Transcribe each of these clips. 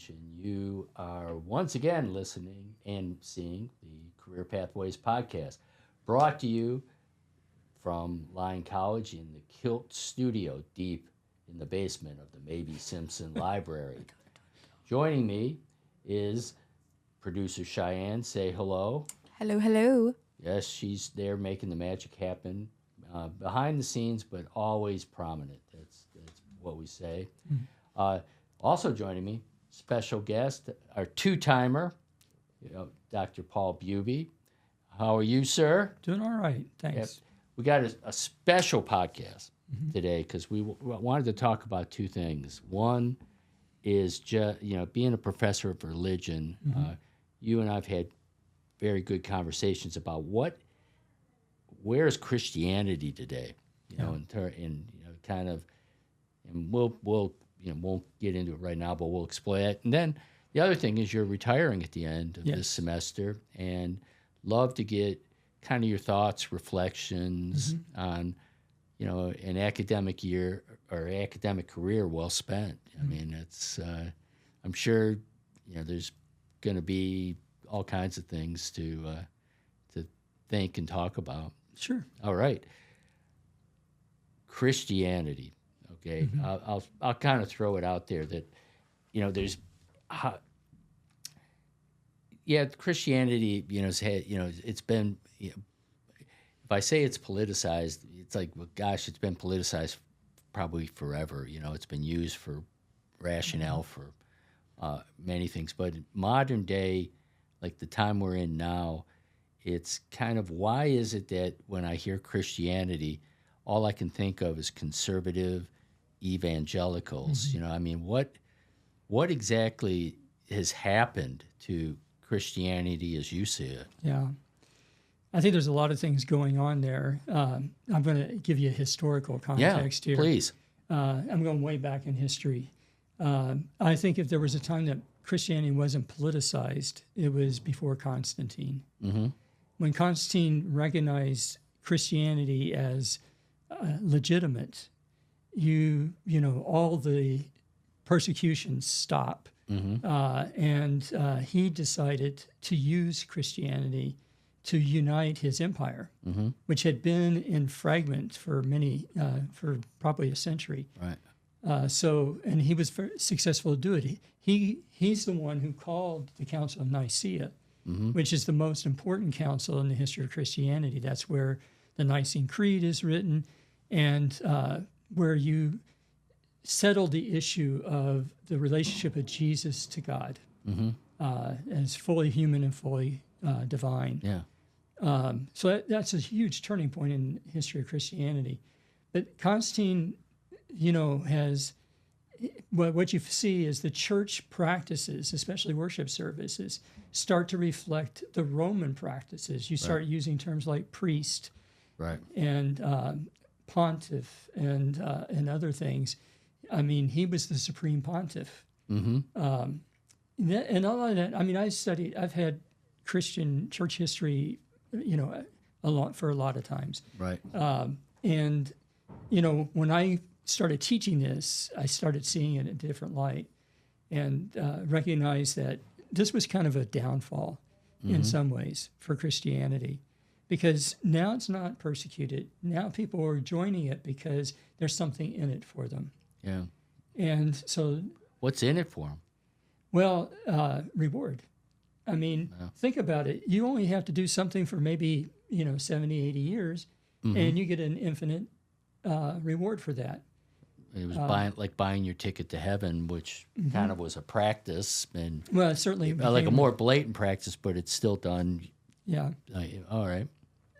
College, and you are once again listening and seeing the Career Pathways podcast, brought to you from Lyon College in the KILT studio deep in the basement of the Mabee Simpson Library. Joining me is producer Cheyenne. Say hello. Hello, hello. Yes, she's there making the magic happen behind the scenes, but always prominent. That's what we say. Also joining me, special guest, our two-timer, Dr. Paul Bube. How are you, sir? Doing all right, thanks. Yep. We got a special podcast today because we wanted to talk about two things. One is just being a professor of religion. You and I've had very good conversations about where is Christianity today? And we'll won't get into it right now, but we'll explain it. And then the other thing is you're retiring at the end of this semester, and love to get kind of your thoughts, reflections on an academic year or academic career well spent. I mean, it's I'm sure there's going to be all kinds of things to think and talk about. Sure. All right. Christianity. Okay. I'll kind of throw it out there that there's Christianity it's been if I say it's politicized, it's like, well, gosh, it's been politicized probably forever. It's been used for rationale for many things, but modern day, like the time we're in now, it's kind of, why is it that when I hear Christianity, all I can think of is conservative evangelicals? What exactly has happened to Christianity as you see it? Yeah. I think there's a lot of things going on there. I'm going to give you a historical context here. Please. I'm going way back in history. I think if there was a time that Christianity wasn't politicized, it was before Constantine. When Constantine recognized Christianity as legitimate, all the persecutions stop. And he decided to use Christianity to unite his empire, which had been in fragment for for probably a century. Right. And he was successful to do it. He's the one who called the Council of Nicaea, which is the most important council in the history of Christianity. That's where the Nicene Creed is written, and where you settle the issue of the relationship of Jesus to God as fully human and fully divine. Yeah. So that's a huge turning point in the history of Christianity. But Constantine, has what you see is the church practices, especially worship services, start to reflect the Roman practices. You start using terms like priest, right, and pontiff, and other things. I mean, he was the supreme pontiff. And all of that. I mean, I've had Christian church history, for a lot of times. Right. And when I started teaching this, I started seeing it in a different light, and recognized that this was kind of a downfall in some ways for Christianity, because now it's not persecuted. Now people are joining it because there's something in it for them. Yeah. And so, what's in it for them? Well, reward. I mean, think about it. You only have to do something for maybe 70, 80 years, and you get an infinite reward for that. It was buying your ticket to heaven, which kind of was a practice, and well, it certainly like a more blatant practice, but it's still done. Yeah. All right.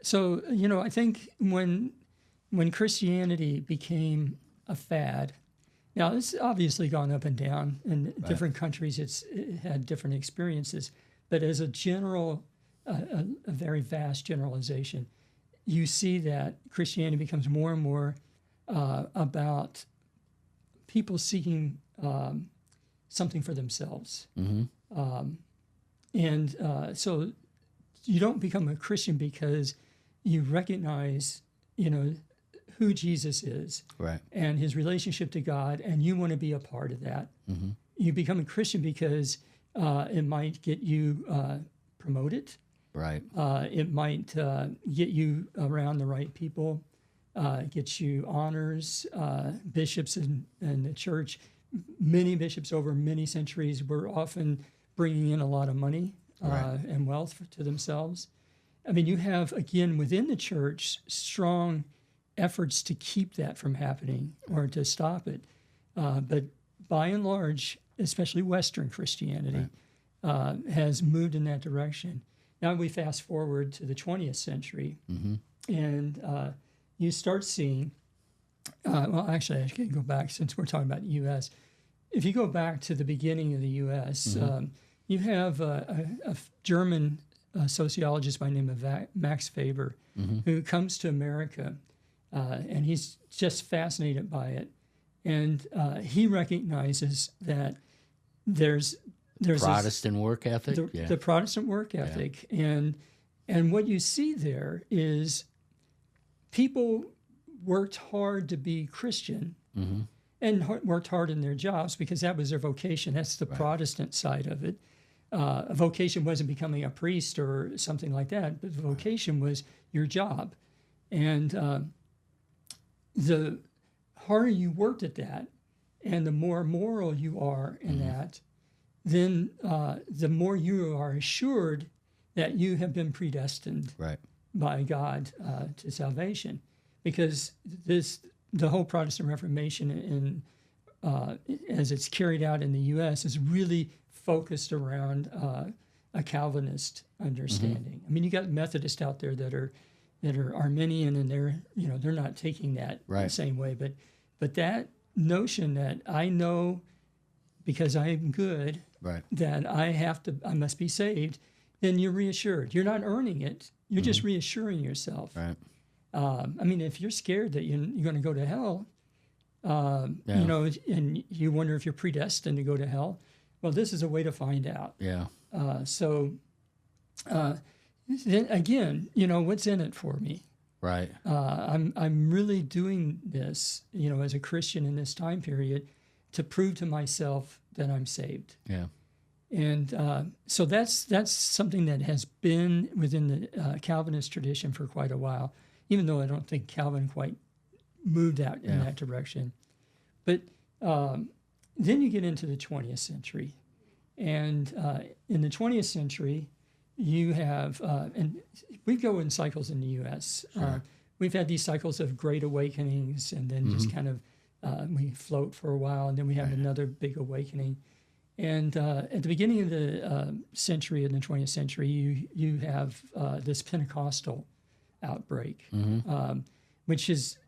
So I think when Christianity became a fad, now it's obviously gone up and down in different countries. It had different experiences, but as a general, a very vast generalization, you see that Christianity becomes more and more about people seeking something for themselves. So you don't become a Christian because you recognize, who Jesus is, right, and his relationship to God, and you want to be a part of that. you become a Christian because it might get you promoted. Right. It might get you around the right people, get you honors. Bishops in the church, many bishops over many centuries were often bringing in a lot of money and wealth to themselves. I mean, you have, again, within the church, strong efforts to keep that from happening or to stop it. But by and large, especially Western Christianity, has moved in that direction. Now we fast forward to the 20th century, and you start seeing, well, actually, I can go back since we're talking about the U.S. If you go back to the beginning of the U.S., you have a German sociologist by the name of Max Weber, who comes to America, and he's just fascinated by it. And he recognizes that there's Protestant work ethic, the Protestant work ethic, and what you see there is people worked hard to be Christian and worked hard in their jobs because that was their vocation. That's the Protestant side of it. A vocation wasn't becoming a priest or something like that, but the vocation was your job. And the harder you worked at that and the more moral you are in that, then the more you are assured that you have been predestined by God to salvation. Because the whole Protestant Reformation, as it's carried out in the U.S., is really focused around a Calvinist understanding. I mean, you got Methodists out there that are Arminian, and they're not taking that the same way. But that notion that I know because I am good that I must be saved, then you're reassured. You're not earning it. You're just reassuring yourself. I mean, if you're scared that you're going to go to hell, and you wonder if you're predestined to go to hell, well, this is a way to find out. Then again, what's in it for me? I'm really doing this, as a Christian in this time period, to prove to myself that I'm saved. And so that's something that has been within the Calvinist tradition for quite a while, even though I don't think Calvin quite moved out in that direction. But then you get into the 20th century. And in the 20th century, you have, and we go in cycles in the U.S. We've had these cycles of great awakenings, and then just kind of we float for a while, and then we have another big awakening. And at the beginning of the century, in the 20th century, you have this Pentecostal outbreak, which is,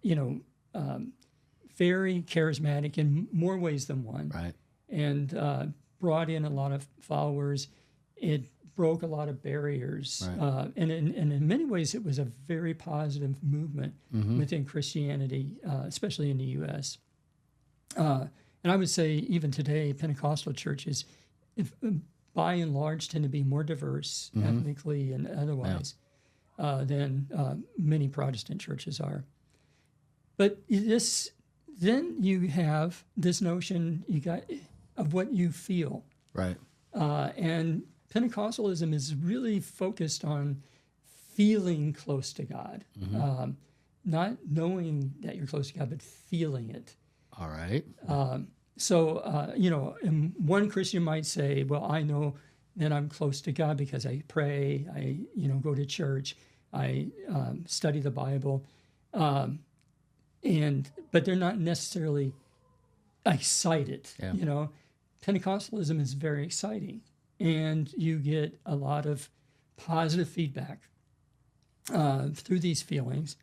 very charismatic in more ways than one, and brought in a lot of followers. It broke a lot of barriers, and in many ways, it was a very positive movement within Christianity, especially in the U.S. And I would say even today, Pentecostal churches, by and large, tend to be more diverse ethnically and otherwise than many Protestant churches are. But then you have this notion of what you feel. And Pentecostalism is really focused on feeling close to God, not knowing that you're close to God, but feeling it. And one Christian might say, well, I know that I'm close to God because I pray, I go to church, I study the Bible, but they're not necessarily excited. Pentecostalism is very exciting, and you get a lot of positive feedback through these feelings.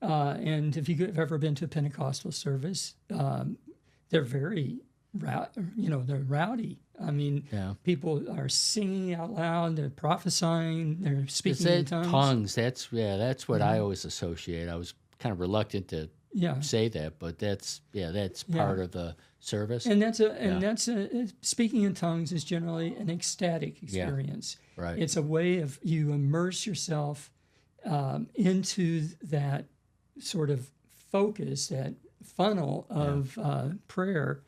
And if you've ever been to a Pentecostal service, they're very, they're rowdy. I mean, people are singing out loud, they're prophesying, they're speaking in tongues. That's what I always associate. I was kind of reluctant to say that, but that's part of the service. And that's speaking in tongues is generally an ecstatic experience. It's a way of you immerse yourself into that sort of focus, that funnel of prayer,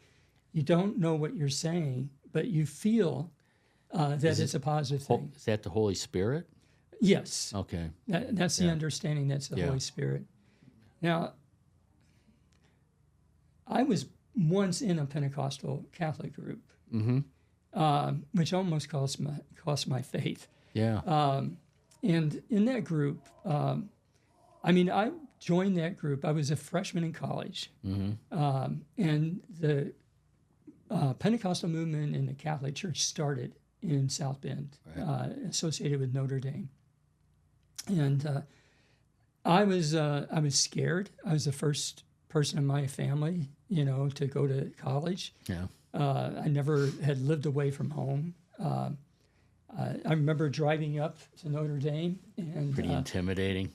You don't know what you're saying, but you feel that it's a positive thing. Is that the Holy Spirit? Yes. Okay. That's the understanding. That's the Holy Spirit. Now, I was once in a Pentecostal Catholic group, which almost cost my faith. Yeah. And in that group, I joined that group. I was a freshman in college, and the Pentecostal movement in the Catholic Church started in South Bend, associated with Notre Dame. And I was scared. I was the first person in my family, to go to college. Yeah. I never had lived away from home. I remember driving up to Notre Dame, and Pretty intimidating.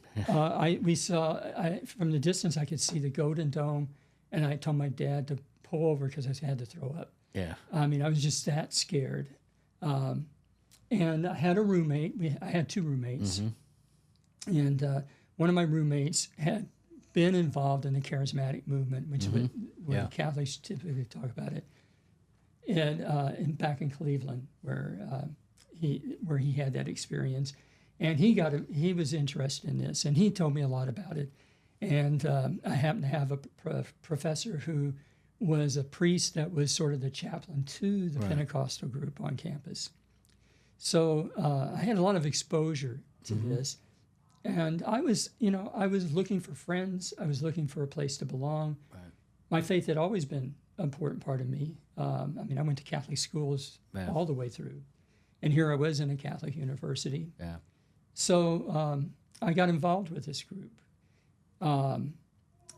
we saw from the distance I could see the Golden Dome, and I told my dad to pull over because I had to throw up. Yeah. I was just that scared. And I had a roommate. I had two roommates, and one of my roommates had been involved in the charismatic movement, which is where Catholics typically talk about it, and back in Cleveland, where he had that experience, and he was interested in this, and he told me a lot about it. And I happened to have a professor who was a priest that was sort of the chaplain to the Pentecostal group on campus. So I had a lot of exposure to this, and I was looking for friends. I was looking for a place to belong. Right. My faith had always been an important part of me. I went to Catholic schools all the way through. And here I was in a Catholic university. Yeah. So I got involved with this group. And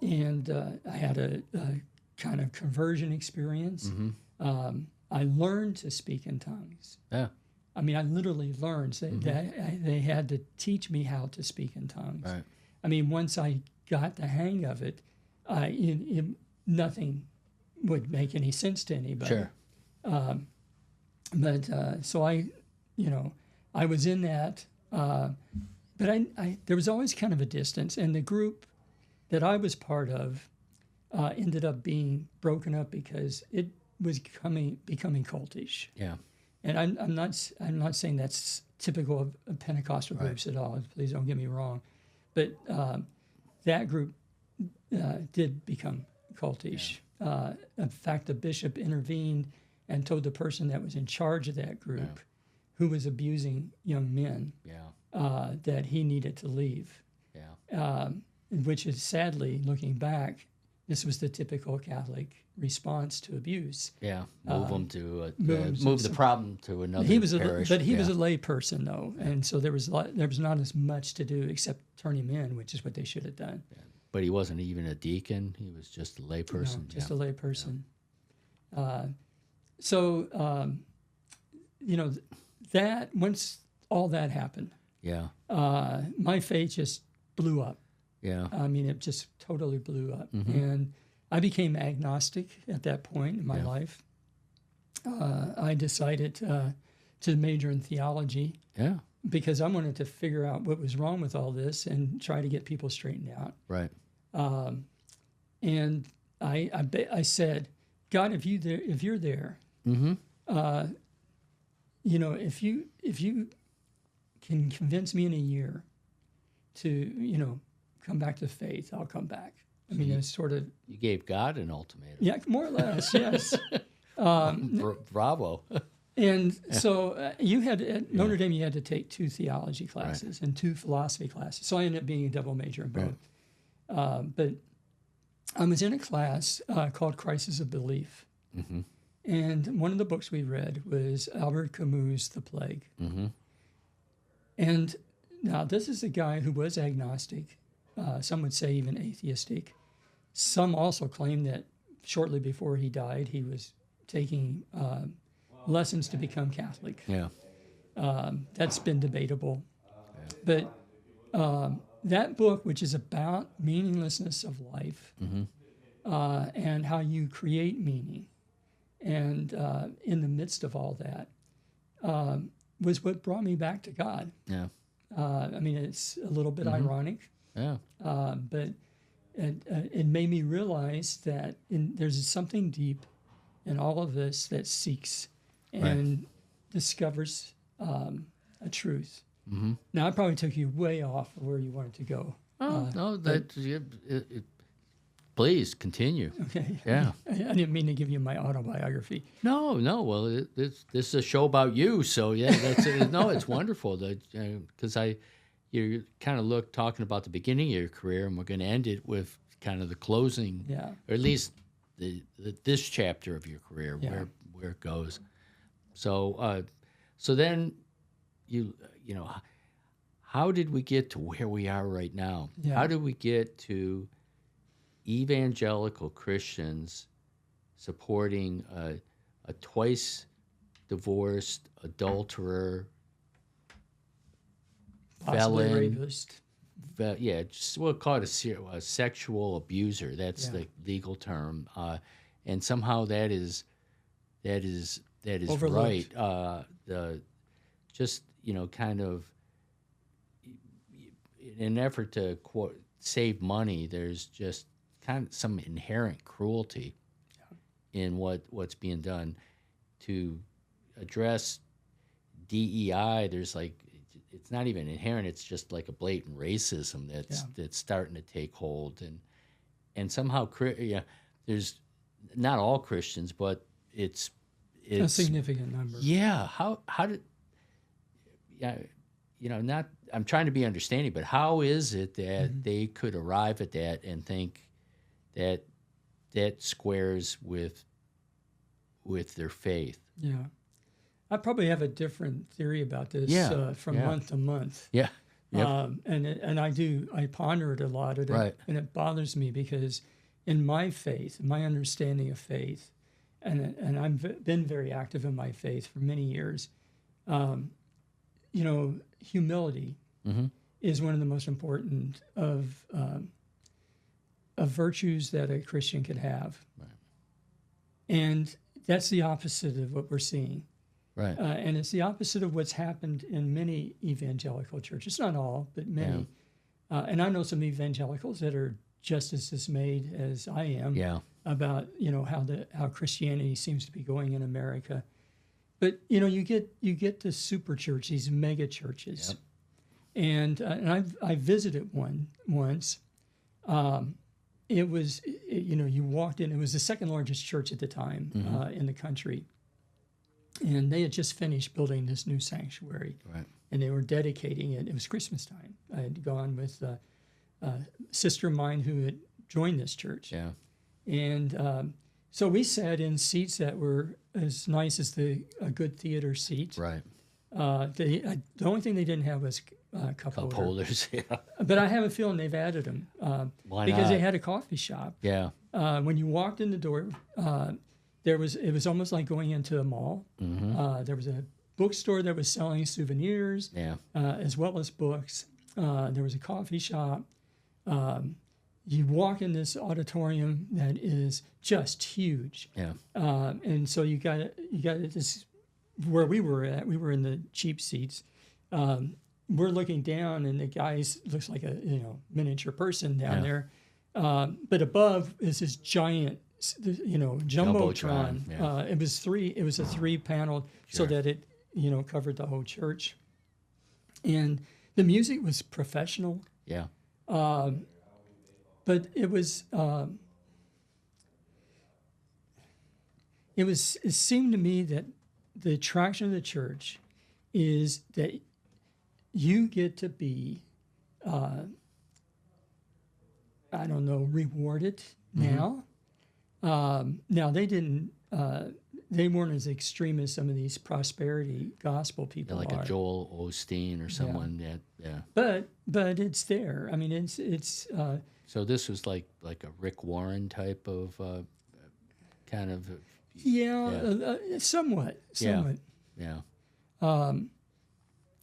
I had a kind of conversion experience. I learned to speak in tongues. Yeah. I literally learned. They had to teach me how to speak in tongues. Right. Once I got the hang of it, nothing would make any sense to anybody. Sure. So I was in that, but there was always kind of a distance, and the group that I was part of ended up being broken up because it was becoming cultish. Yeah. And I'm not saying that's typical of Pentecostal groups at all. Please don't get me wrong, but that group did become cultish. Yeah. In fact, the bishop intervened and told the person that was in charge of that group, who was abusing young men, that he needed to leave. Yeah. Which is sadly, looking back, this was the typical Catholic response to abuse. Yeah, move them to move the problem to another parish. But he was a lay person, though, and so there was not as much to do except turn him in, which is what they should have done. Yeah. But he wasn't even a deacon; he was just a lay person. No, just a lay person. Yeah. That once all that happened, my faith just blew up. Yeah, it just totally blew up, and I became agnostic at that point in my life. I decided to major in theology. Yeah. Because I wanted to figure out what was wrong with all this and try to get people straightened out. Right. And I said, God, if you're there, if you can convince me in a year to come back to faith, I'll come back. It's sort of... You gave God an ultimatum. Yeah, more or less, yes. Bravo. And so you had, at Notre Dame, you had to take 2 theology classes and 2 philosophy classes. So I ended up being a double major in both. Right. But I was in a class called Crisis of Belief. And one of the books we read was Albert Camus' The Plague. And now this is a guy who was agnostic. Some would say even atheistic. Some also claim that shortly before he died, he was taking lessons to become Catholic. Yeah. That's been debatable. Yeah. But that book, which is about meaninglessness of life and how you create meaning, and in the midst of all that, was what brought me back to God. Yeah. It's a little bit ironic. Yeah. But it made me realize that there's something deep in all of us that seeks and discovers a truth. Mm-hmm. Now, I probably took you way off of where you wanted to go. Oh, no, please continue. Okay. Yeah. I didn't mean to give you my autobiography. No. Well, this is a show about you, so yeah, that's no. It's wonderful because you kind of talking about the beginning of your career, and we're going to end it with kind of the closing, or at least this chapter of your career, where it goes. So then you know, how did we get to where we are right now? Yeah. How did we get to evangelical Christians supporting a twice divorced adulterer, Possibly felon, rapist. We'll call it a sexual abuser. That's the legal term, and somehow that is Overlooked. right. Kind of in an effort to save money, there's just kind of some inherent cruelty in what's being done to address DEI. There's it's not even inherent. It's just like a blatant racism that's starting to take hold, and somehow there's not all Christians, but it's a significant number. Yeah. How did not. I'm trying to be understanding, but how is it that they could arrive at that and think that squares with their faith? Yeah. I probably have a different theory about this from month to month. Yeah. Yep. And I ponder it a lot, and it bothers me because in my faith, my understanding of faith, and I've been very active in my faith for many years, humility is one of the most important of virtues that a Christian could have. Right. And that's the opposite of what we're seeing. Right. And it's the opposite of what's happened in many evangelical churches. Not all, but many. Yeah. And I know some evangelicals that are just as dismayed as I am about how Christianity seems to be going in America. But you get the super church, these mega churches, and I visited one once. It was you walked in. It was the second largest church at the time in the country. And they had just finished building this new sanctuary, and they were dedicating it. It was Christmas time. I had gone with a sister of mine who had joined this church. Yeah. And so we sat in seats that were as nice as a good theater seat. Right. The only thing they didn't have was cup holders. Yeah. But I have a feeling they've added them because they had a coffee shop. Yeah. When you walked in the door, it was almost like going into a mall. There was a bookstore that was selling souvenirs, as well as books. There was a coffee shop. You walk in this auditorium that is just huge. Yeah. And so you got this where we were at. We were in the cheap seats. We're looking down, and the guy looks like a miniature person down there. But above is this giant jumbotron. Yeah. It was a 3-panel so that it covered the whole church, and the music was professional. Yeah. But it seemed to me that the attraction of the church is that you get to be rewarded now. Now they weren't as extreme as some of these prosperity gospel people like are. a Joel Osteen or someone But it's there. I mean, it's. So this was like a Rick Warren type of kind of. Somewhat. Yeah.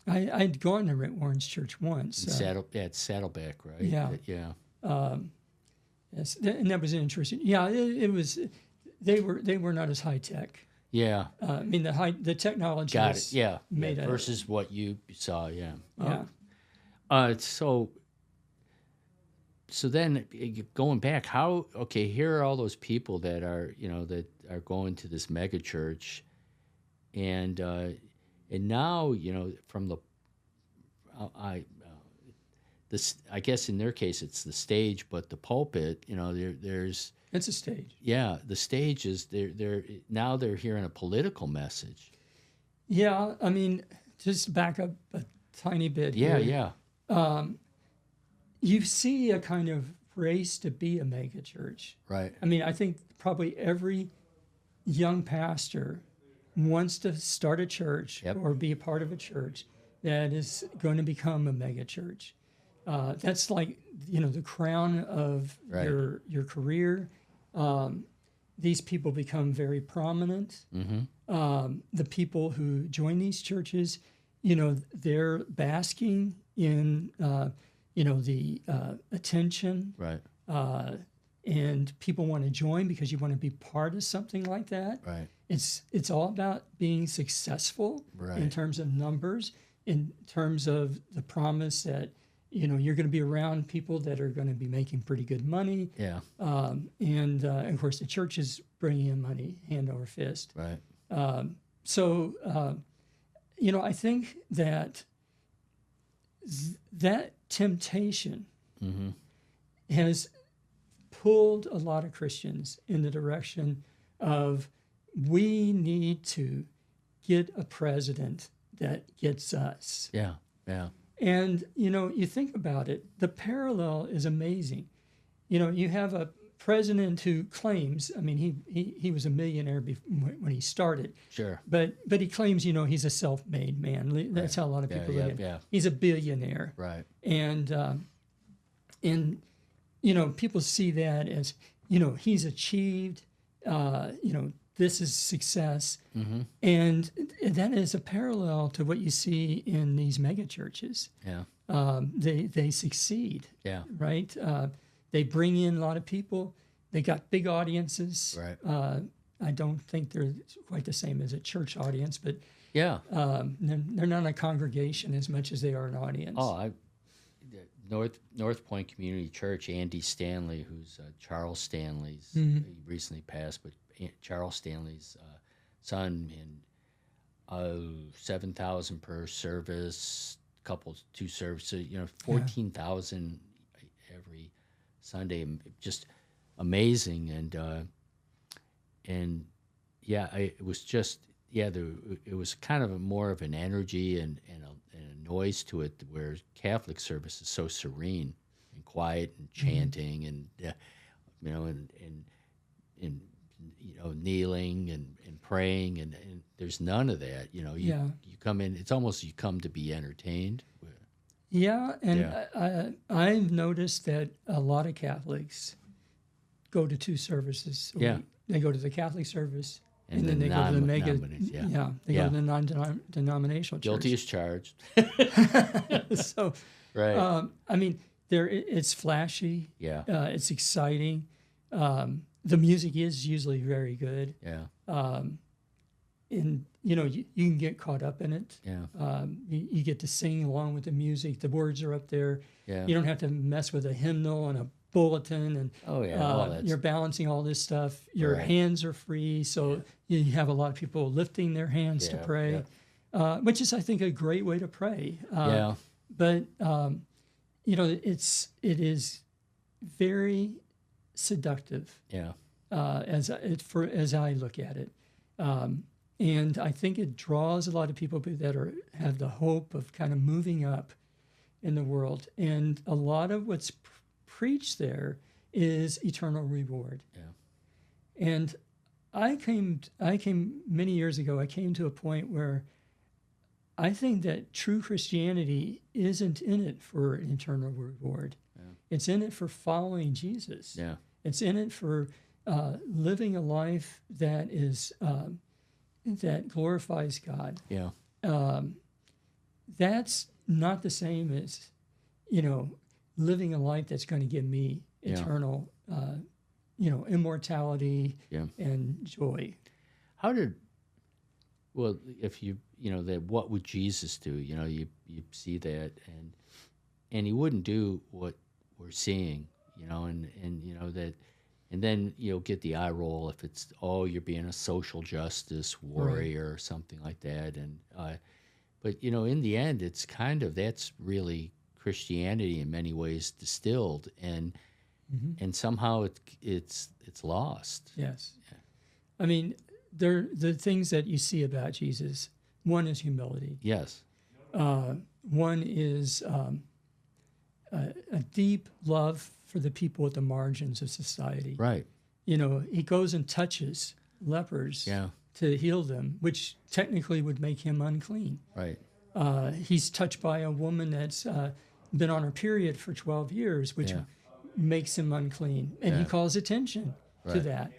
I'd gone to Rick Warren's church once. It's Saddleback, right? Yeah. Yes, and that was interesting. Yeah, it was. They were not as high tech. Yeah. I mean the technology. Got it. Yeah. Made versus what you saw. Yeah. Yeah. so then going back, how okay? Here are all those people that are that are going to this mega church, and now from the this I guess in their case it's the stage, but the pulpit, there's It's a stage. yeah, the stage is now they're hearing a political message. Yeah, I mean, just back up a tiny bit Yeah, here. yeah, You see a kind of race to be a mega church. right. I mean, I think probably every young pastor wants to start a church Yep. or be a part of a church that is going to become a mega church. That's like the crown of Right. your career. These people become very prominent. The people who join these churches, they're basking in the attention, Right, and people want to join because you want to be part of something like that. right, It's all about being successful in Right. terms of numbers, in terms of the promise that you're going to be around people that are going to be making pretty good money, yeah, and of course the church is bringing in money hand over fist. right, So I think that that temptation has pulled a lot of Christians in the direction of we need to get a president that gets us. yeah, yeah, And, you think about it, the parallel is amazing. You have a president who claims, I mean, he was a millionaire when he started, sure, but he claims, he's a self-made man. That's how a lot of Yeah, people yeah, look at it. yeah. He's a billionaire. right, And people see that as, he's achieved, this is success. And that is a parallel to what you see in these mega churches. yeah, They succeed, yeah, right? They bring in a lot of people. They got big audiences. right, I don't think they're quite the same as a church audience, but yeah. they're not a congregation as much as they are an audience. Oh, North Point Community Church, Andy Stanley, who's Charles Stanley's, he recently passed, but Charles Stanley's son, and 7,000 per service, two services, 14,000 every Sunday, just amazing, and yeah, it was just it was kind of more of an energy and a noise to it, where Catholic service is so serene and quiet and chanting and and kneeling and praying, and there's none of that. You come in, it's almost you come to be entertained. Yeah, and I've noticed that a lot of Catholics go to two services a week. They go to the Catholic service, and then they go to the mega. They go to the non-denominational church. Guilty as charged. So, right. I mean, it's flashy. Yeah. It's exciting. The music is usually very good. Yeah. And you can get caught up in it. Yeah. You get to sing along with the music. The words are up there. Yeah. You don't have to mess with a hymnal and a bulletin, and you're balancing all this stuff. Your hands are free, so you have a lot of people lifting their hands to pray, which is, I think, a great way to pray. But it is very seductive. Yeah. As I look at it. And I think it draws a lot of people that have the hope of kind of moving up in the world. And a lot of what's preached there is eternal reward. Yeah. And I came many years ago, I came to a point where I think that true Christianity isn't in it for an eternal reward. Yeah. It's in it for following Jesus. Yeah. It's in it for living a life that is that glorifies God. Yeah. That's not the same as, living a life that's going to give me eternal, immortality and joy. If that what would Jesus do? You see that, and he wouldn't do what we're seeing. you know, and you know that, and then you'll get the eye roll if it's, oh, you're being a social justice warrior or something like that. And but you know, in the end, it's kind of, that's really Christianity in many ways distilled, and somehow it's lost. Yes. I mean, the things that you see about Jesus. One is humility. Yes. One is a deep love for the people at the margins of society. Right. You know, he goes and touches lepers to heal them, which technically would make him unclean. Right. He's touched by a woman that's been on her period for 12 years, which makes him unclean, and he calls attention to that.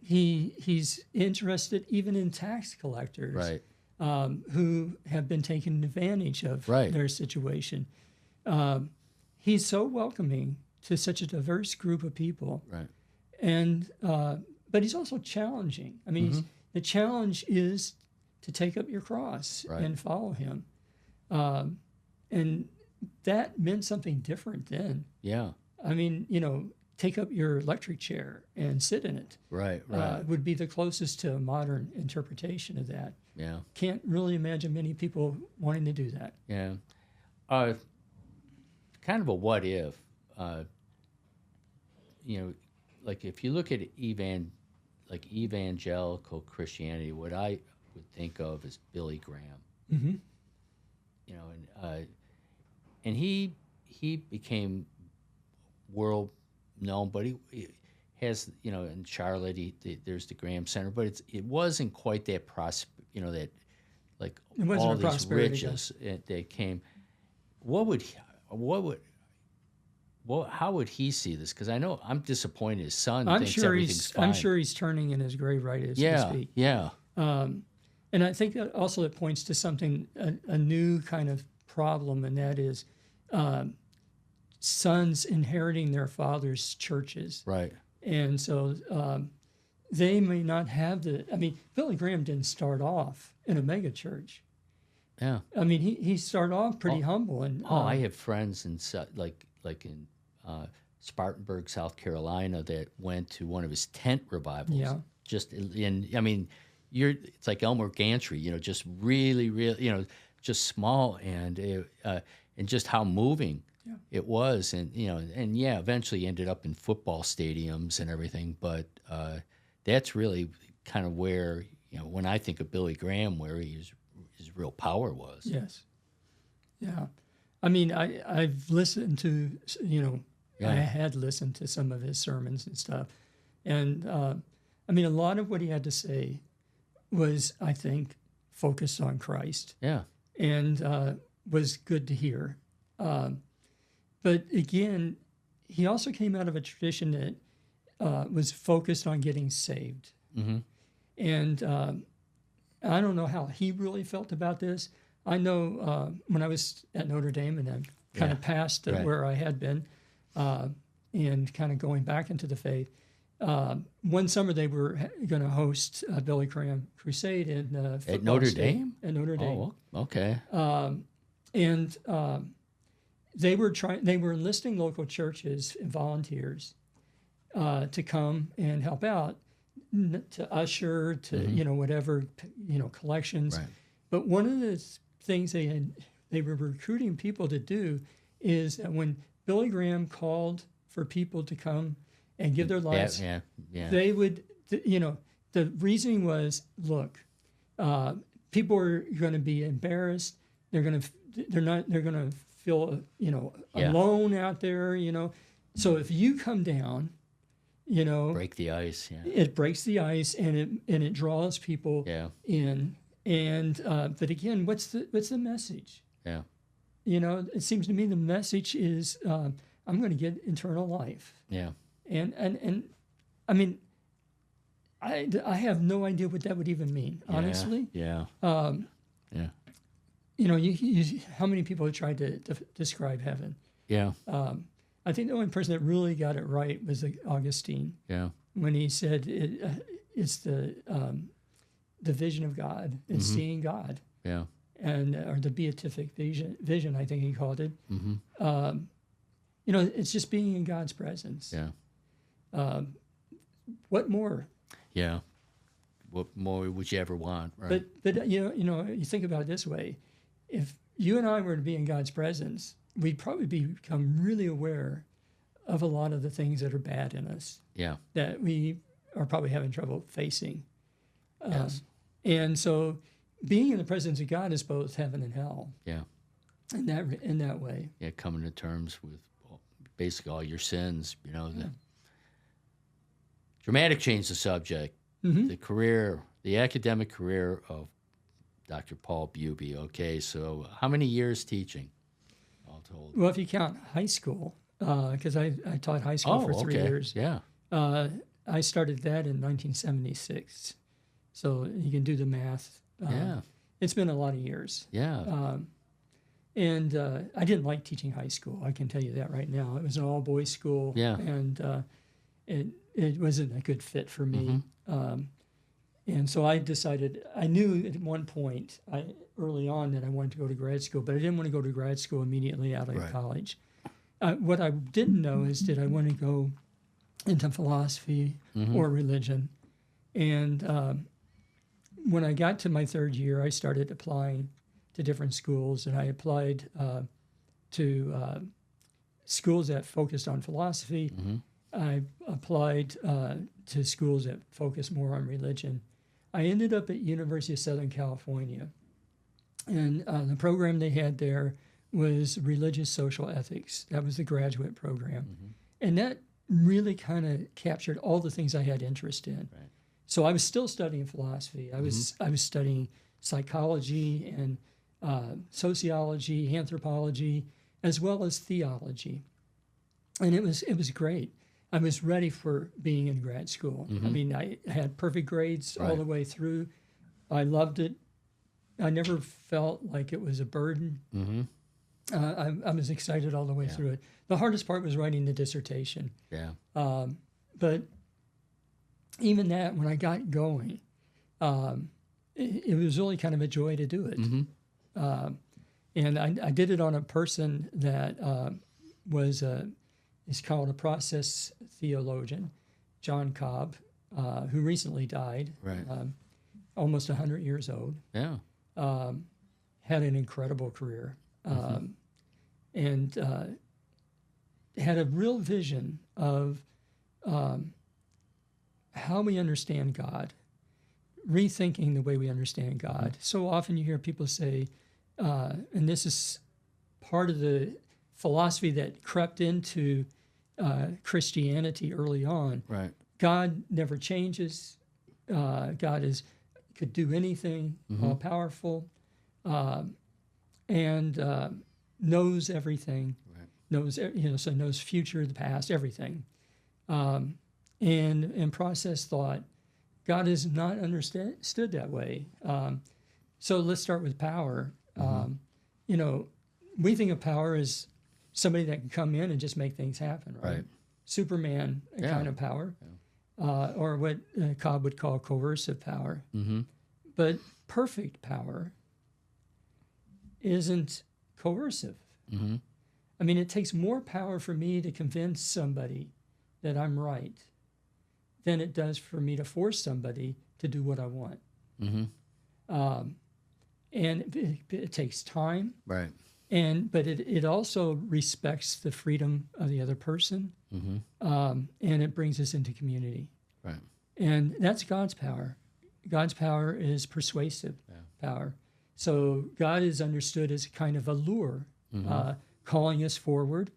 He's interested even in tax collectors, who have been taken advantage of their situation. He's so welcoming to such a diverse group of people, and but he's also challenging. I mean, the challenge is to take up your cross and follow him, and that meant something different then. Yeah, I mean, you know, take up your electric chair and sit in it. Would be the closest to a modern interpretation of that. Yeah, can't really imagine many people wanting to do that. Yeah, kind of a what if. You know, like if you look at evangelical Christianity, what I would think of is Billy Graham. You know, and he became world known, but he has, you know, in Charlotte, there's the Graham Center, but it wasn't quite that you know, that like all these riches that came. How would he see this? Because I know I'm disappointed. His son thinks everything's fine. I'm sure he's turning in his grave right as we speak. Yeah. And I think that also it points to something, a new kind of problem, and that is sons inheriting their father's churches. Right. And so they may not have I mean, Billy Graham didn't start off in a mega church. Yeah. I mean, he started off pretty humble. And I have friends in like in Spartanburg, South Carolina, that went to one of his tent revivals. Yeah. Just I mean, it's like Elmer Gantry, you know, just really, you know, just small, and just how moving it was, and you know, and eventually ended up in football stadiums and everything. But that's really kind of where, you know, when I think of Billy Graham, where his real power was. Yes. Yeah. I mean, I've listened to, you know, I had listened to some of his sermons and stuff. And, I mean, a lot of what he had to say was, I think, focused on Christ. Yeah. And was good to hear. But again, he also came out of a tradition that was focused on getting saved. And I don't know how he really felt about this. I know when I was at Notre Dame, and I kind of passed where I had been, and kind of going back into the faith. One summer they were going to host a Billy Graham crusade at Notre Dame. At Notre Dame. Oh, okay. And they were enlisting local churches and volunteers to come and help out, to usher, to you know, whatever, you know, collections. Right. But one of the things they were recruiting people to do is that when Billy Graham called for people to come and give their lives, they would, you know, the reasoning was, look, people are going to be embarrassed. They're going to feel, you know, alone out there, you know. So if you come down, you know, break the ice. Yeah. It breaks the ice, and it draws people in. And but again, what's the message? Yeah. You know, it seems to me the message is I'm going to get eternal life. Yeah. And I mean, I have no idea what that would even mean, honestly. Yeah. Yeah. You know, you how many people have tried to describe heaven? Yeah. I think the only person that really got it right was Augustine. Yeah. When he said it's the vision of God, it's seeing God. Yeah. And or the beatific vision, I think he called it. it's just being in God's presence. Yeah. What more? Yeah. What more would you ever want? Right. But you think about it this way: if you and I were to be in God's presence, we'd probably become really aware of a lot of the things that are bad in us. Yeah. That we are probably having trouble facing. Yes. And so, being in the presence of God is both heaven and hell. Yeah. In that way. Yeah. Coming to terms with basically all your sins. The dramatic change the subject. Mm-hmm. The academic career of Dr. Paul Bube. Okay, so how many years teaching, all told? Well, if you count high school, because I taught high school for 3 years. Yeah. I started that in 1976. So you can do the math. Yeah. It's been a lot of years. Yeah. And I didn't like teaching high school. I can tell you that right now. It was an all-boys school. Yeah. And it wasn't a good fit for me. And so I decided, I knew at one point early on that I wanted to go to grad school, but I didn't want to go to grad school immediately out of college. What I didn't know is, did I want to go into philosophy or religion? And when I got to my third year, I started applying to different schools, and I applied to schools that focused on philosophy. I applied to schools that focused more on religion. I ended up at University of Southern California, and the program they had there was religious social ethics. That was the graduate program, and that really kind of captured all the things I had interest in. Right. So I was still studying philosophy. I was studying psychology and sociology, anthropology, as well as theology, and it was great. I was ready for being in grad school. I mean, I had perfect grades all the way through. I loved it. I never felt like it was a burden. I was excited all the way through it. The hardest part was writing the dissertation. Yeah. But even that, when I got going, it was really kind of a joy to do it. And I did it on a person that is called a process theologian, John Cobb, who recently died, almost 100 years old. Yeah. Had an incredible career, and had a real vision of how we understand God, rethinking the way we understand God. So often you hear people say, and this is part of the philosophy that crept into Christianity early on. Right. God never changes. God could do anything, all powerful, and knows everything. Right. Knows future, the past, everything. And process thought, God is not understood that way. So let's start with power. We think of power as somebody that can come in and just make things happen, right? Superman kind of power, or what Cobb would call coercive power. But perfect power isn't coercive. I mean, it takes more power for me to convince somebody that I'm right than it does for me to force somebody to do what I want. And it takes time. Right. But it also respects the freedom of the other person, and it brings us into community. Right. And that's God's power. God's power is persuasive power. So God is understood as kind of a lure, calling us forward.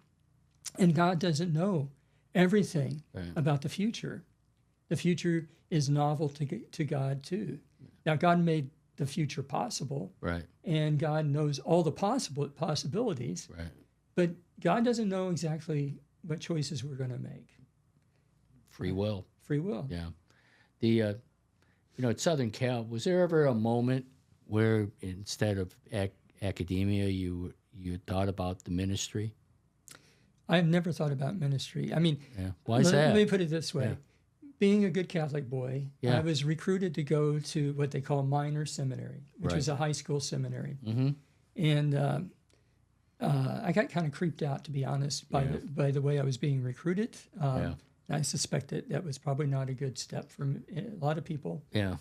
And God doesn't know everything about the future. The future is novel to God too. Now, God made the future possible, and God knows all the possibilities, but God doesn't know exactly what choices we're going to make. Free will. Yeah. The at Southern Cal, was there ever a moment where instead of academia, you thought about the ministry? I've never thought about ministry. I mean, why is that? Let me put it this way. Being a good Catholic boy, I was recruited to go to what they call minor seminary, which is a high school seminary. And I I got kind of creeped out, to be honest, by the way I was being recruited. I suspect that was probably not a good step for a lot of people. Yeah.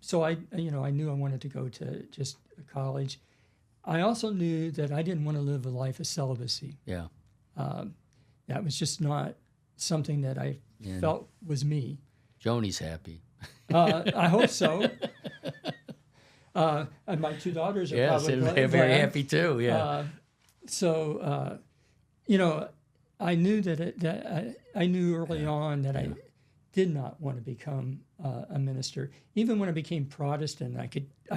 So I knew I wanted to go to just a college. I also knew that I didn't want to live a life of celibacy. Yeah. That was just not something that I felt was me. Joni's happy. I hope so. And my two daughters are probably very happy too. Yeah. I knew I knew early on that I did not want to become a minister. Even when I became Protestant, I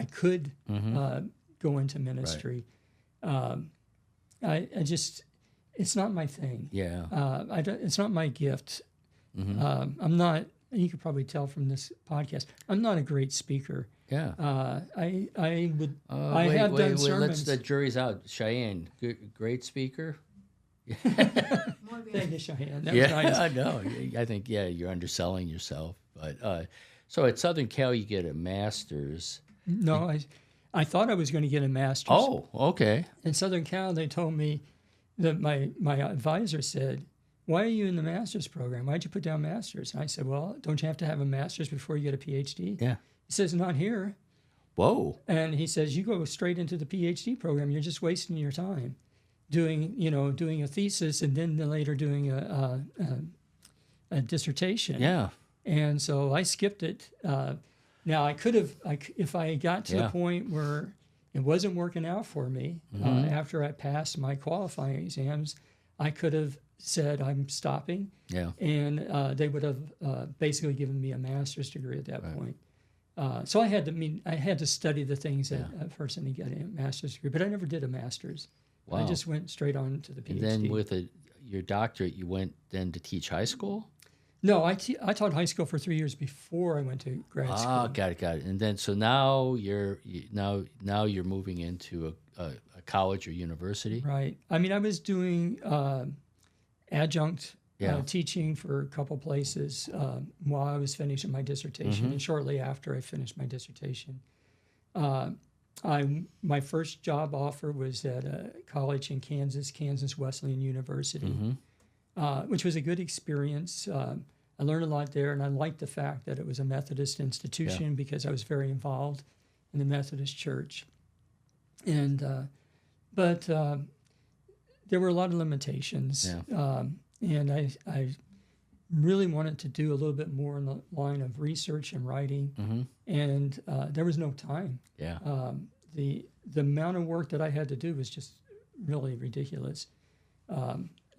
could go into ministry. Right. It's not my thing. Yeah. It's not my gift. I'm not. You could probably tell from this podcast, I'm not a great speaker. Yeah. I have done sermons. The jury's out. Cheyenne, great speaker. Thank you, Cheyenne. That was nice. I know. I think you're underselling yourself. But so at Southern Cal, you get a master's. No, I thought I was going to get a master's. Oh, okay. In Southern Cal, they told me that my advisor said, "Why are you in the master's program? Why'd you put down master's?" And I said, "Well, don't you have to have a master's before you get a PhD?" Yeah. He says, "Not here." Whoa. And he says, "You go straight into the PhD program. You're just wasting your time doing a thesis and then later doing a dissertation." Yeah. And so I skipped it. Now I could have, if I got to the point where it wasn't working out for me after I passed my qualifying exams, I could have said I'm stopping. Yeah. And they would have basically given me a master's degree at that point. So I had to study the things that a person to get a master's degree, but I never did a master's. Wow. I just went straight on to the PhD. And then with your doctorate, you went then to teach high school? No, I taught high school for 3 years before I went to grad school. Ah, got it. And then so now you're moving into a college or university, right? I mean, I was doing adjunct teaching for a couple places while I was finishing my dissertation, and shortly after I finished my dissertation, my first job offer was at a college in Kansas Wesleyan University, which was a good experience. I learned a lot there, and I liked the fact that it was a Methodist institution because I was very involved in the Methodist Church. And but there were a lot of limitations, and I really wanted to do a little bit more in the line of research and writing, and there was no time. Yeah. The amount of work that I had to do was just really ridiculous.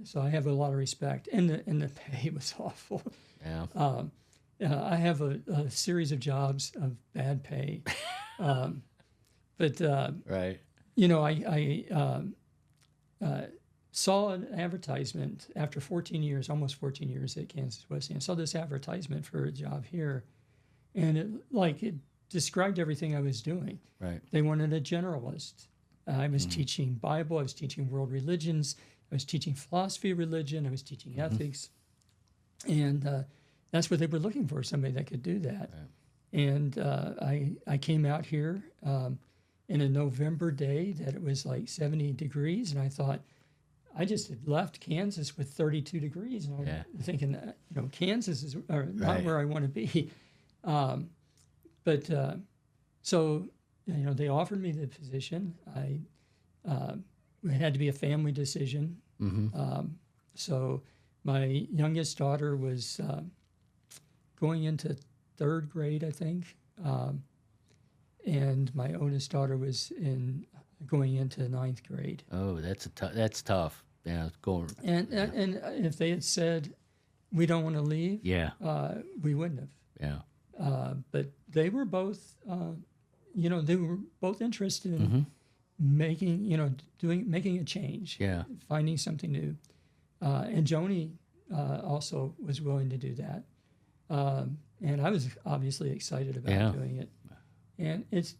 So I have a lot of respect, and the pay was awful. Yeah. I have a series of jobs of bad pay, but right. I saw an advertisement after almost 14 years at Kansas Wesleyan. I saw this advertisement for a job here, and it described everything I was doing. Right. They wanted a generalist. I was teaching Bible. I was teaching world religions. I was teaching philosophy of religion. I was teaching ethics. And that's what they were looking for, somebody that could do that. Right. And I came out here in a November day that it was like 70 degrees, and I thought, I just had left Kansas with 32 degrees, and I'm thinking, Kansas is not where I want to be. So they offered me the position. It had to be a family decision. So my youngest daughter was going into third grade, I think, and my oldest daughter was going into ninth grade. Oh, that's tough. Yeah, going. And if they had said we don't want to leave, we wouldn't have. Yeah. But they were both, they were both interested in making a change. Yeah. Finding something new. And Joni also was willing to do that. And I was obviously excited about doing it. And it's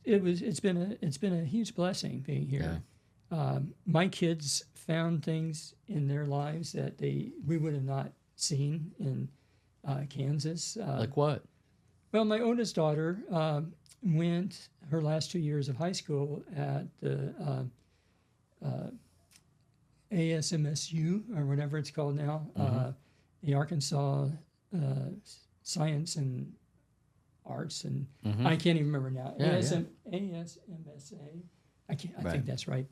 been a huge blessing being here. Yeah. My kids found things in their lives that we would have not seen in Kansas. Like what? Well, my oldest daughter went her last 2 years of high school at the ASMSU or whatever it's called now, the Arkansas Science and Arts, and I can't even remember now. ASMSA. I think that's right.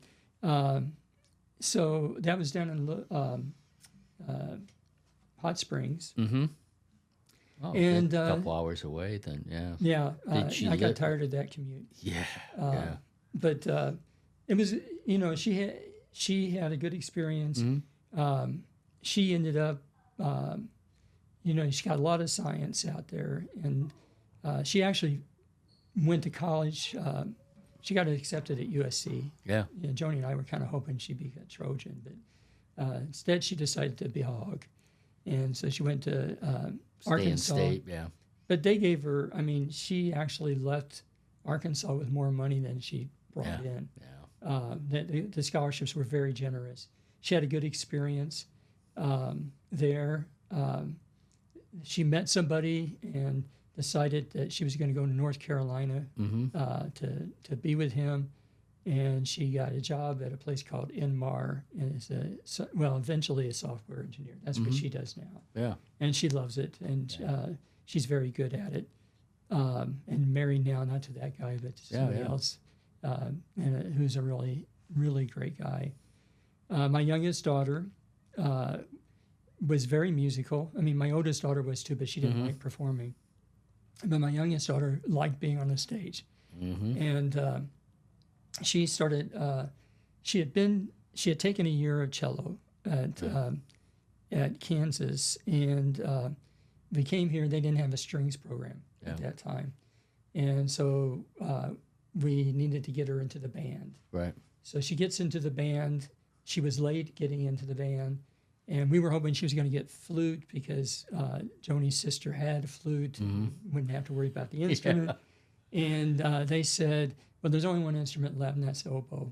So that was down in Hot Springs. Oh, and a couple hours away then, yeah. Yeah, I got live? tired of that commute. Yeah, But it was, she had a good experience. She ended up, she got a lot of science out there, and she actually went to college. She got accepted at USC. Yeah. Joni and I were kind of hoping she'd be a Trojan, but instead she decided to be a hog. And so she went to Arkansas. State, yeah. But they gave her, she actually left Arkansas with more money than she brought in. Yeah. The scholarships were very generous. She had a good experience there. She met somebody and decided that she was going to go to North Carolina to be with him. And she got a job at a place called Inmar, and is eventually a software engineer. That's what she does now. Yeah, and she loves it, and she's very good at it. And married now, not to that guy, but to somebody else, and who's a really, really great guy. My youngest daughter was very musical. My oldest daughter was too, but she didn't like performing. But my youngest daughter liked being on the stage, and she started. She had taken a year of cello at Kansas, and they came here. They didn't have a strings program at that time, and so we needed to get her into the band. Right. So she gets into the band. She was late getting into the band, and we were hoping she was going to get flute because Joni's sister had a flute. Wouldn't have to worry about the instrument. And they said, well, there's only one instrument left, and that's oboe.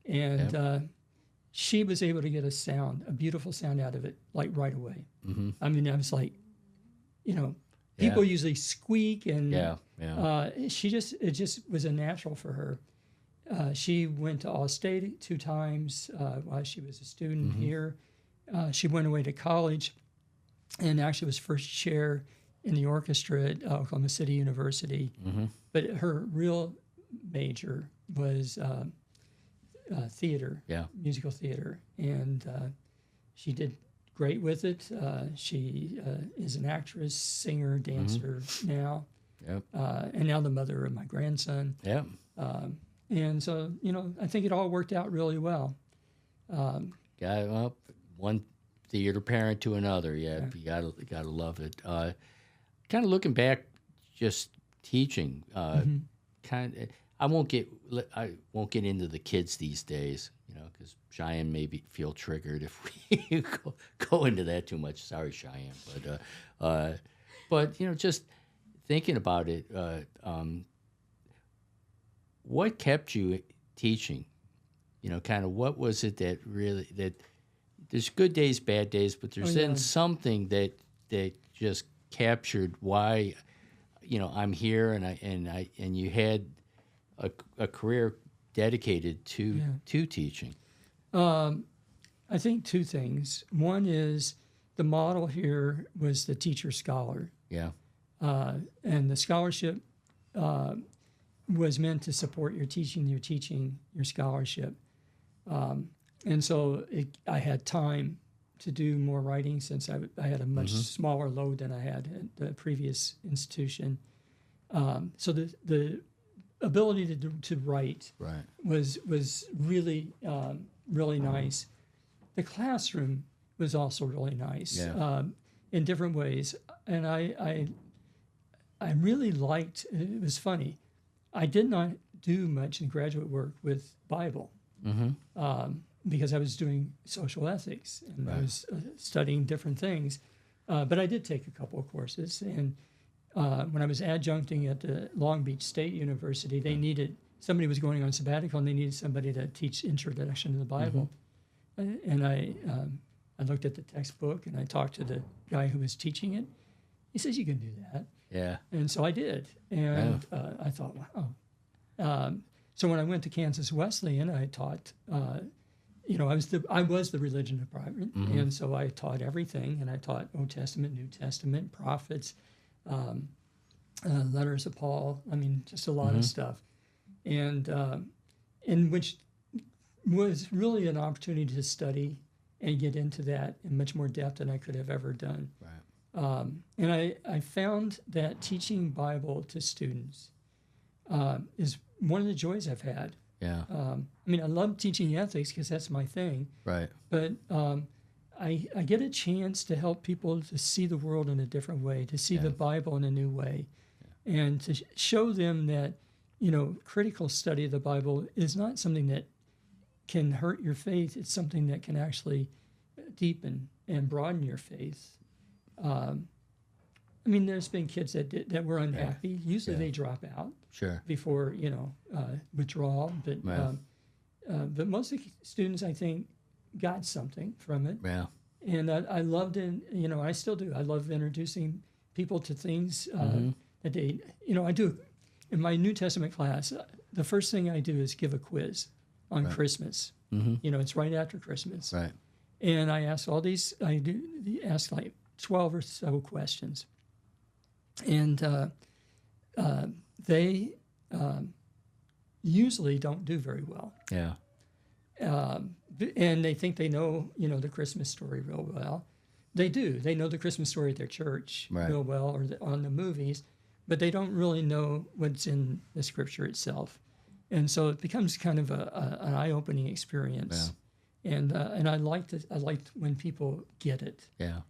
And she was able to get a beautiful sound out of it, like right away. I was like, people usually squeak, and it just was a natural for her. She went to Allstate 2 times while she was a student here. She went away to college and actually was first chair in the orchestra at Oklahoma City University. But her real major was theater, musical theater. And she did great with it. She is an actress, singer, dancer now. And now the mother of my grandson. And so, I think it all worked out really well. One theater parent to another. You gotta love it. Kind of looking back, just teaching. I won't get into the kids these days, because Cheyenne may feel triggered if we go into that too much. Sorry, Cheyenne, but just thinking about it. What kept you teaching? Kind of what was it that there's good days, bad days, but there's then something that just captured why, I'm here, and you had a career dedicated to teaching. I think 2 things. One is the model here was the teacher scholar. And the scholarship was meant to support your teaching, your scholarship. And so I had time to do more writing since I had a much smaller load than I had at the previous institution. So the ability to write was really, really nice. The classroom was also really nice in different ways. And I really liked, it was funny, I did not do much in graduate work with Bible because I was doing social ethics and I was studying different things. But I did take a couple of courses. And when I was adjuncting at the Long Beach State University, they needed, somebody was going on sabbatical and they needed somebody to teach Introduction to the Bible. And I looked at the textbook and I talked to the guy who was teaching it. He says, you can do that. And so I did. And I thought, wow. So when I went to Kansas Wesleyan, I taught, I was the religion department, and so I taught everything, and I taught Old Testament, New Testament, prophets, letters of Paul. I mean, just a lot of stuff, and in which was really an opportunity to study and get into that in much more depth than I could have ever done. Right. And I found that teaching Bible to students is one of the joys I've had. Yeah. I mean, I love teaching ethics because that's my thing. Right. But I get a chance to help people to see the world in a different way, to see the Bible in a new way, and to show them that, critical study of the Bible is not something that can hurt your faith. It's something that can actually deepen and broaden your faith. I mean, there's been kids that were unhappy. Usually they drop out before, withdrawal. But most of the students, I think, got something from it. Yeah. And I loved it. I still do. I love introducing people to things that they, I do. In my New Testament class, the first thing I do is give a quiz on Christmas. It's right after Christmas. Right. And I ask ask like 12 or so questions. And they usually don't do very well. Yeah. And they think they know, the Christmas story real well. They do. They know the Christmas story at their church real well, or on the movies, but they don't really know what's in the Scripture itself. And so it becomes kind of an eye-opening experience. Yeah. And I liked when people get it. Yeah.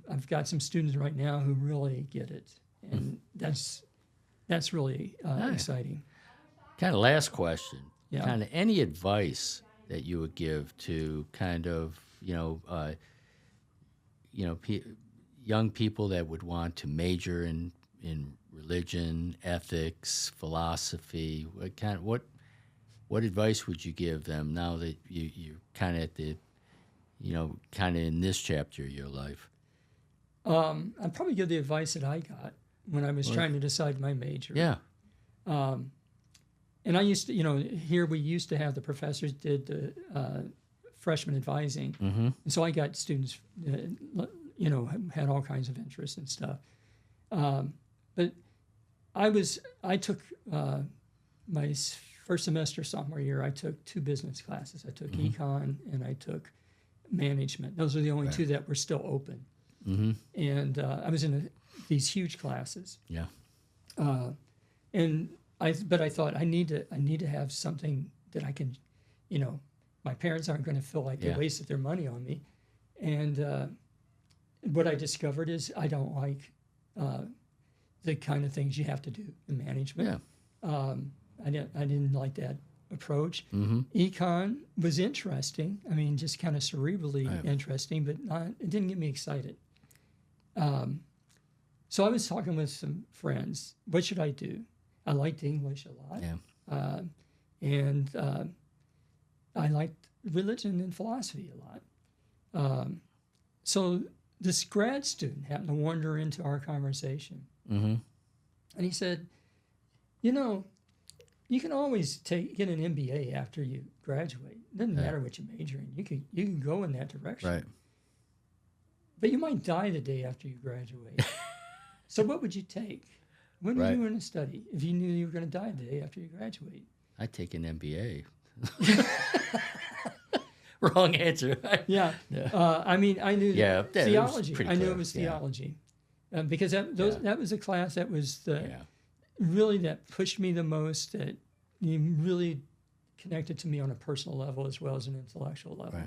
I've got some students right now who really get it, and that's really exciting. Kind of last question. Yeah. Kind of any advice that you would give to kind of young people that would want to major in religion, ethics, philosophy. What advice would you give them now that you're kind of at the kind of in this chapter of your life? I'd probably give the advice that I got when I was trying to decide my major. Yeah. And I used to, here we used to have the professors did the freshman advising. And so I got students that, had all kinds of interests and stuff. But I took my first semester sophomore year, I took 2 business classes. I took econ and I took management. Those are the only 2 that were still open. And I was in these huge classes. Yeah. But I thought I need to have something that I can, my parents aren't going to feel like they wasted their money on me. And what I discovered is I don't like the kind of things you have to do in management. Yeah. I didn't like that approach. Econ was interesting. I mean, just kind of cerebrally interesting, but it didn't get me excited. So I was talking with some friends. What should I do? I liked English a lot. Yeah. And I liked religion and philosophy a lot. So this grad student happened to wander into our conversation. And he said, you can always get an MBA after you graduate. It doesn't matter what you major in. You can go in that direction. Right. But you might die the day after you graduate. So what would you take? When were you going to study if you knew you were going to die the day after you graduate? I'd take an MBA. Wrong answer. Yeah. I mean, I knew theology. I knew clear. It was theology. Because that was a class that was really that pushed me the most, that really connected to me on a personal level as well as an intellectual level.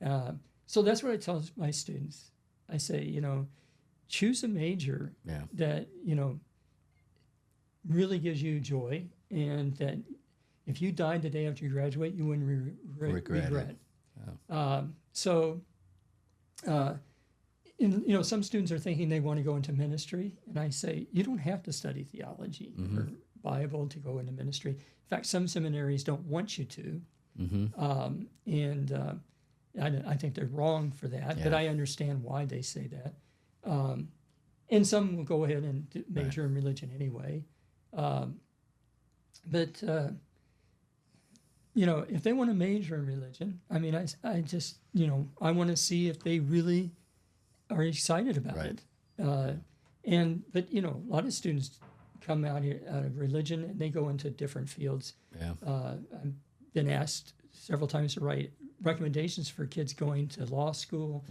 Right. So that's what I tell my students. I say, choose a major that, really gives you joy, and that if you died the day after you graduate, you wouldn't regret. Oh. Some students are thinking they want to go into ministry, and I say, you don't have to study theology or Bible to go into ministry. In fact, some seminaries don't want you to, I think they're wrong for that, but I understand why they say that. And some will go ahead and major in religion anyway. But if they want to major in religion, I mean, I just, I want to see if they really are excited about Right. it. But a lot of students come out of religion and they go into different fields. Yeah. I've been asked several times to write recommendations for kids going to law school,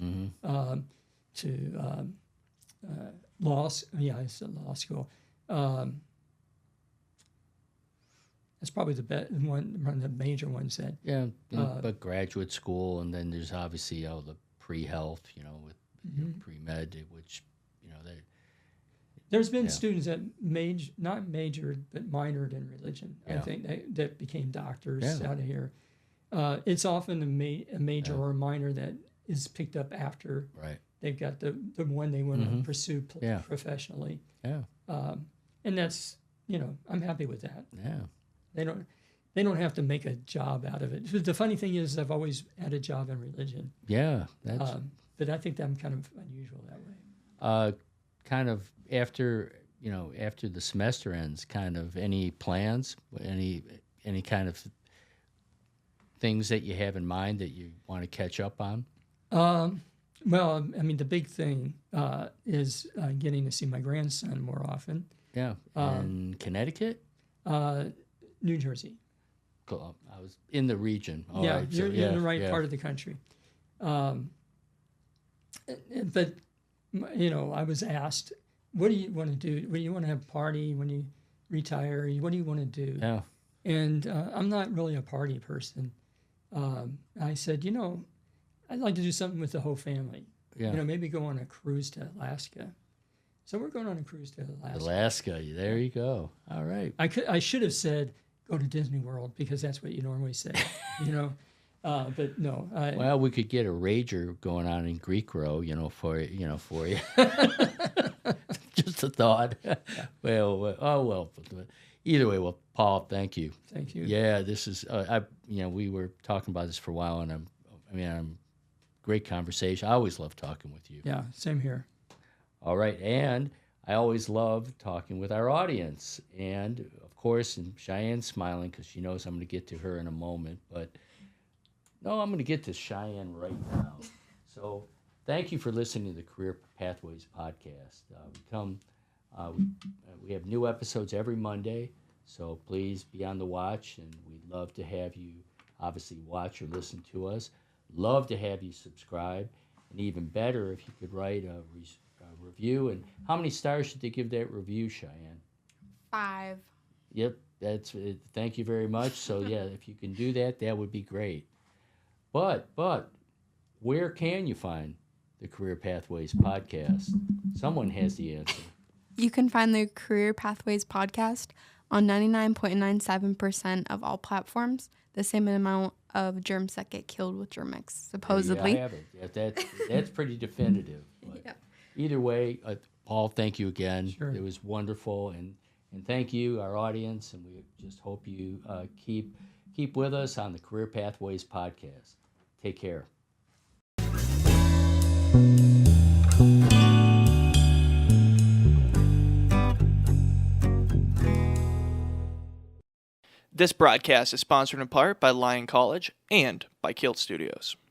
to law school. That's probably one of the major ones that. Yeah, but graduate school, and then there's obviously the pre-health, with pre-med, which there's been students that not majored but minored in religion. I think that became doctors out of here. It's often a major or a minor that is picked up after they've got the one they want to pursue professionally. Yeah, and that's I'm happy with that. Yeah. They don't have to make a job out of it. The funny thing is, I've always had a job in religion. Yeah, that's. But I think I'm kind of unusual that way. Kind of after the semester ends, kind of any plans, any kind of things that you have in mind that you want to catch up on? Well, I mean, the big thing is getting to see my grandson more often. Yeah, in Connecticut. New Jersey. Cool. I was in the region. All yeah, right. You're in the right part of the country. But I was asked, "What do you want to do? What do you want to have a party when you retire? What do you want to do?" Yeah. And I'm not really a party person. I said, I'd like to do something with the whole family. Yeah. Maybe go on a cruise to Alaska. So we're going on a cruise to Alaska. Alaska. There you go. All right. I should have said go to Disney World because that's what you normally say, But no. Well, we could get a rager going on in Greek row, for you. Just a thought. Well. Either way, well, Paul, thank you. Thank you. Yeah, this is. We were talking about this for a while, and great conversation. I always love talking with you. Yeah, same here. All right, and I always love talking with our audience, and of course, and Cheyenne's smiling because she knows I'm going to get to her in a moment, but no, I'm going to get to Cheyenne right now. So, thank you for listening to the Career Pathways podcast. We have new episodes every Monday, so please be on the watch, and we'd love to have you obviously watch or listen to us. Love to have you subscribe, and even better if you could write a review. And how many stars should they give that review, Cheyenne? 5. Yep, that's it. Thank you very much. So yeah, if you can do that, that would be great. But where can you find the Career Pathways podcast? Someone has the answer. You can find the Career Pathways podcast on 99.97% of all platforms, the same amount of germs that get killed with Germ-X, supposedly. Yeah, I have it. Yeah, that's pretty definitive. But Yeah. Either way, Paul, thank you again. Sure. It was wonderful, and thank you, our audience, and we just hope you keep with us on the Career Pathways podcast. Take care. This broadcast is sponsored in part by Lyon College and by KILT Studios.